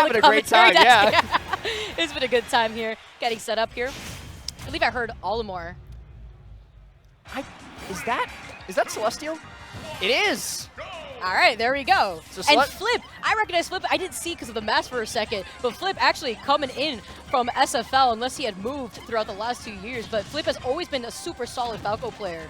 having a great time, yeah. It's been a good time here, getting set up here. I believe I heard Olimar. Is that Celestial? It is! All right, there we go. So and Flip, I recognize Flip. I didn't see because of the mask for a second, but Flip actually coming in from SFL, unless he had moved throughout the last 2 years. But Flip has always been a super solid Falco player.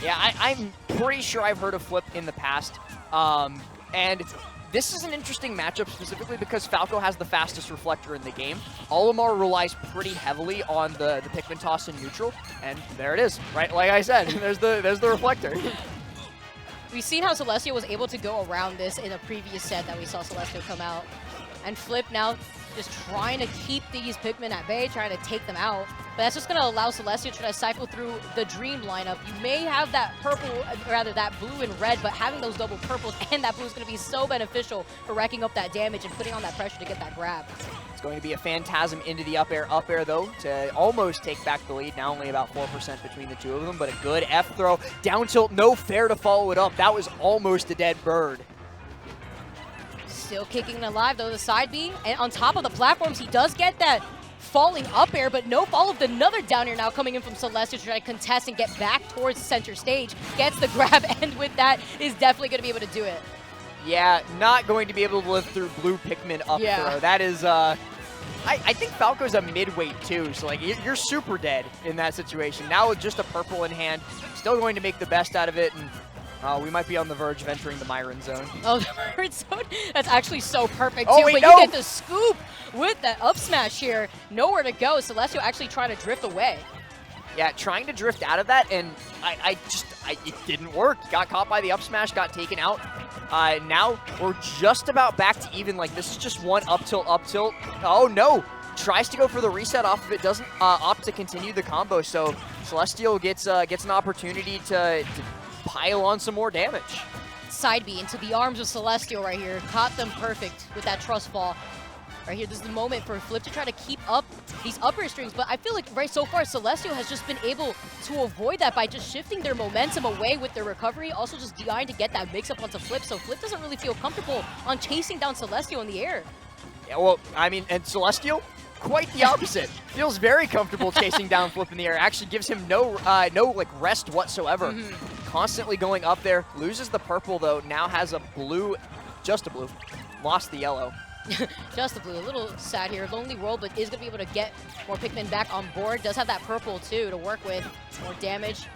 Yeah, I'm pretty sure I've heard of Flip in the past. And this is an interesting matchup specifically because Falco has the fastest reflector in the game. Olimar relies pretty heavily on the Pikmin toss in neutral, and there it is, right? Like I said, there's the reflector. We've seen how Celestial was able to go around this in a previous set that we saw Celestial come out. And Flip now just trying to keep these Pikmin at bay, trying to take them out. But that's just going to allow Celestial to try to cycle through the Dream lineup. You may have that purple, or rather that blue and red, but having those double purples and that blue is going to be so beneficial for racking up that damage and putting on that pressure to get that grab. It's going to be a Phantasm into the up air though, to almost take back the lead. Now only about 4% between the two of them, but a good F throw. Down tilt, no fair to follow it up. That was almost a dead bird. Still kicking alive though, the side B. And on top of the platforms, he does get that falling up air, but no follow up. Another down air now coming in from Celestial to try to contest and get back towards center stage. Gets the grab, and with that, is definitely going to be able to do it. Yeah, not going to be able to live through blue Pikmin up throw. That is, I think Falco's a mid-weight too, so like you're super dead in that situation. Now with just a purple in hand, still going to make the best out of it, and we might be on the verge of entering the Myron zone. Oh, the Myron zone? That's actually so perfect oh, too, wait, but you get the scoop with that up smash here. Nowhere to go. Celestial actually trying to drift away. Yeah, trying to drift out of that, and it didn't work. Got caught by the up smash, got taken out. Now we're just about back to even. Like, this is just one up tilt, up tilt. Oh, no. Tries to go for the reset off of it, doesn't opt to continue the combo, so Celestial gets an opportunity to pile on some more damage. Side B into the arms of Celestial right here. Caught them perfect with that trust fall. Right here, this is the moment for Flip to try to keep up these upper strings, but I feel like right so far, Celestial has just been able to avoid that by just shifting their momentum away with their recovery, also just DIing to get that mix-up onto Flip, so Flip doesn't really feel comfortable on chasing down Celestial in the air. Yeah, well, I mean, and Celestial, quite the opposite. Feels very comfortable chasing down Flip in the air. Actually gives him no like rest whatsoever. Constantly going up there. Loses the purple though. Now has a blue, just a blue. Lost the yellow. Just the blue. A little sad here. Lonely World, but is going to be able to get more Pikmin back on board. Does have that purple too to work with. More damage.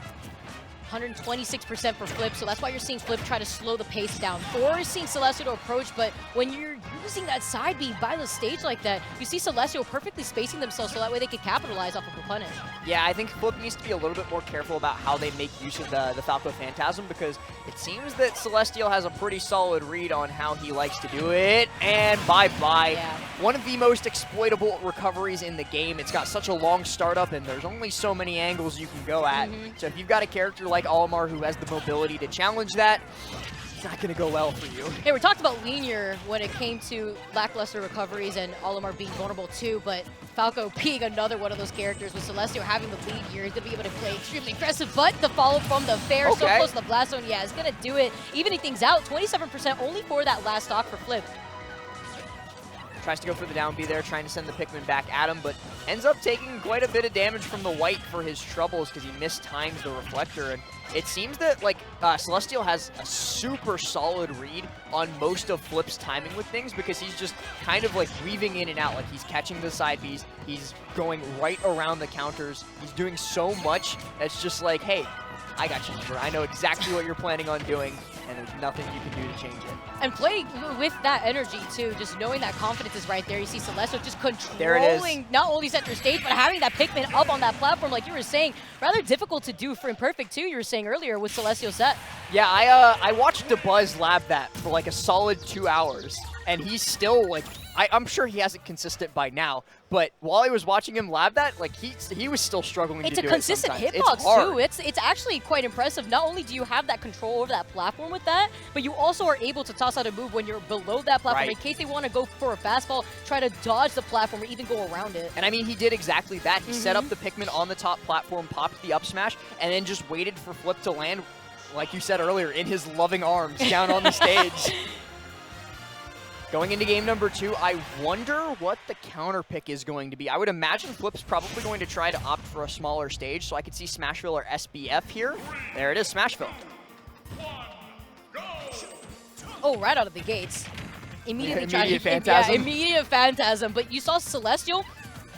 126% for Flip, so that's why you're seeing Flip try to slow the pace down. Or seeing Celestial to approach, but when you're using that side B by the stage like that, you see Celestial perfectly spacing themselves so that way they can capitalize off of the punish. Yeah, I think Flip needs to be a little bit more careful about how they make use of the Falco Phantasm, because it seems that Celestial has a pretty solid read on how he likes to do it, and bye-bye. Yeah. One of the most exploitable recoveries in the game. It's got such a long startup, and there's only so many angles you can go at. So if you've got a character like Olimar who has the mobility to challenge that, it's not going to go well for you. Hey, we talked about linear when it came to lackluster recoveries and Olimar being vulnerable too, but Falco being another one of those characters with Celestial having the lead here, he's going to be able to play extremely aggressive, but the follow from the fair so close to the blast zone, yeah, is going to do it. Evening things out, 27% only for that last stock for Flip. Tries to go for the down B there, trying to send the Pikmin back at him, but ends up taking quite a bit of damage from the white for his troubles because he mistimes the reflector. And it seems that like Celestial has a super solid read on most of Flip's timing with things because he's just kind of like weaving in and out. Like he's catching the side Bs, he's going right around the counters, he's doing so much that's just like, hey, I got you, Uber. I know exactly what you're planning on doing, and there's nothing you can do to change it. And playing with that energy, too, just knowing that confidence is right there. You see Celestial just controlling not only center stage, but having that Pikmin up on that platform, like you were saying. Rather difficult to do for Imperfect, too, you were saying earlier with Celestial set. Yeah, I watched DeBuzz lab that for like a solid 2 hours, and he's still like, I'm sure he hasn't consistent by now, but while I was watching him lab that, like he was still struggling to do it. It's a consistent hitbox too. It's actually quite impressive. Not only do you have that control over that platform with that, but you also are able to toss out a move when you're below that platform in case they want to go for a fastball, try to dodge the platform or even go around it. And I mean, he did exactly that. He set up the Pikmin on the top platform, popped the up smash, and then just waited for Flip to land, like you said earlier, in his loving arms down on the stage. Going into game number 2, I wonder what the counter pick is going to be. I would imagine Flip's probably going to try to opt for a smaller stage, so I could see Smashville or SBF here. There it is, Smashville. Oh, right out of the gates. Immediately Immediate Phantasm. Yeah, immediate Phantasm. But you saw Celestial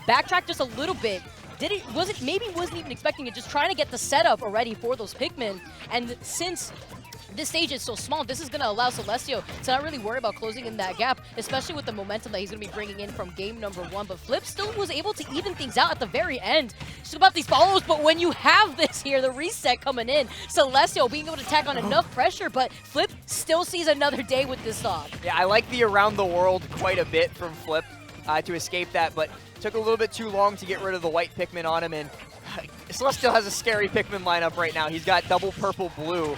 backtrack just a little bit. Maybe wasn't even expecting it, just trying to get the setup already for those Pikmin. And since this stage is so small, this is going to allow Celestial to not really worry about closing in that gap, especially with the momentum that he's going to be bringing in from game number 1. But Flip still was able to even things out at the very end. Just about these follows, but when you have this here, the reset coming in, Celestial being able to tack on enough pressure, but Flip still sees another day with this stock. Yeah, I like the around the world quite a bit from Flip to escape that, but took a little bit too long to get rid of the white Pikmin on him, and Celestial has a scary Pikmin lineup right now. He's got double purple blue.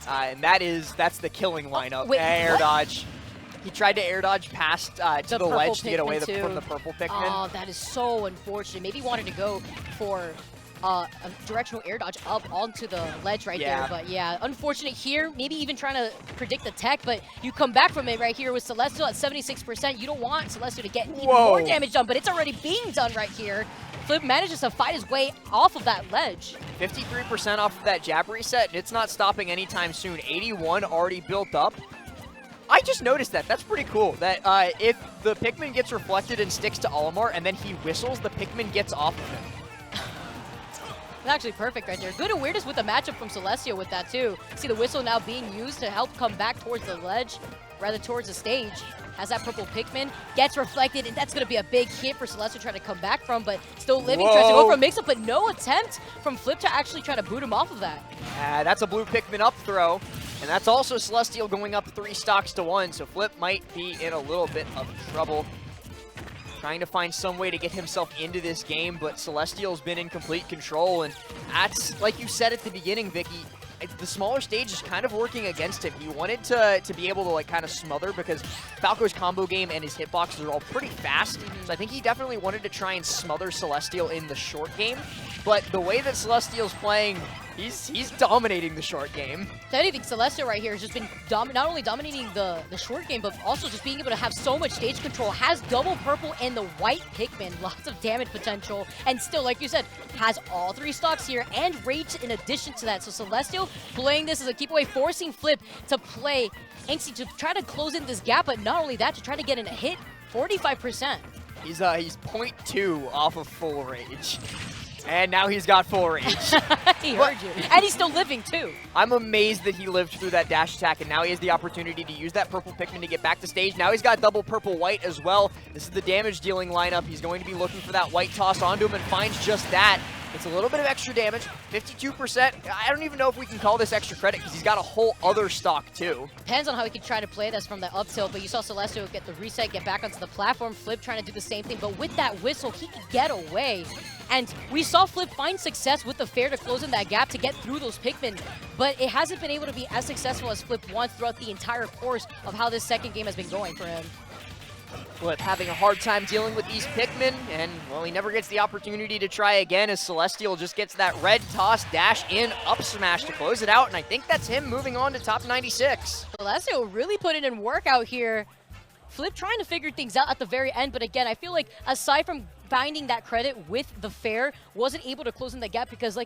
And that's the killing lineup. Wait, air what? dodge. He tried to air dodge past to the ledge to get away from the purple Pikmin. Oh, that is so unfortunate. Maybe he wanted to go for a directional air dodge up onto the ledge right there. But yeah, unfortunate here. Maybe even trying to predict the tech, but you come back from it right here with Celestial at 76%. You don't want Celestial to get even more damage done, but it's already being done right here. Flip manages to fight his way off of that ledge. 53% off of that jab reset, and it's not stopping anytime soon. 81 already built up. I just noticed that. That's pretty cool. That if the Pikmin gets reflected and sticks to Olimar, and then he whistles, the Pikmin gets off of him. That's actually perfect right there. Good awareness with the matchup from Celestial with that too. See the whistle now being used to help come back towards the ledge, rather towards the stage. Has that purple Pikmin, gets reflected, and that's going to be a big hit for Celestial trying to come back from, but still living, tries to go for a mix-up, but no attempt from Flip to actually try to boot him off of that. That's a blue Pikmin up throw, and that's also Celestial going up 3 stocks to 1, so Flip might be in a little bit of trouble. Trying to find some way to get himself into this game, but Celestial's been in complete control, and that's, like you said at the beginning, Vicky, the smaller stage is kind of working against him. He wanted to be able to like kind of smother because Falco's combo game and his hitboxes are all pretty fast. So I think he definitely wanted to try and smother Celestial in the short game. But the way that Celestial's playing, he's dominating the short game. If anything, Celestial right here has just been not only dominating the short game, but also just being able to have so much stage control. Has double purple and the white Pikmin, lots of damage potential, and still, like you said, has all 3 stocks here and Rage in addition to that. So Celestial playing this as a keep away, forcing Flip to play Angsty to try to close in this gap, but not only that, to try to get in a hit, 45%. He's 0.2 off of full rage. And now he's got full rage. He heard you. And he's still living, too. I'm amazed that he lived through that dash attack, and now he has the opportunity to use that purple Pikmin to get back to stage. Now he's got double purple-white as well. This is the damage-dealing lineup. He's going to be looking for that white toss onto him and finds just that. It's a little bit of extra damage, 52%. I don't even know if we can call this extra credit because he's got a whole other stock too. Depends on how he can try to play this from the up tilt, but you saw Celestial get the reset, get back onto the platform. Flip trying to do the same thing, but with that whistle, he could get away. And we saw Flip find success with the fair to close in that gap to get through those Pikmin, but it hasn't been able to be as successful as Flip wants throughout the entire course of how this second game has been going for him. Flip having a hard time dealing with these Pikmin, and, well, he never gets the opportunity to try again as Celestial just gets that red toss, dash in, up smash to close it out, and I think that's him moving on to top 96. Celestial really putting in work out here. Flip trying to figure things out at the very end, but again, I feel like aside from finding that credit with the fair, wasn't able to close in the gap because, like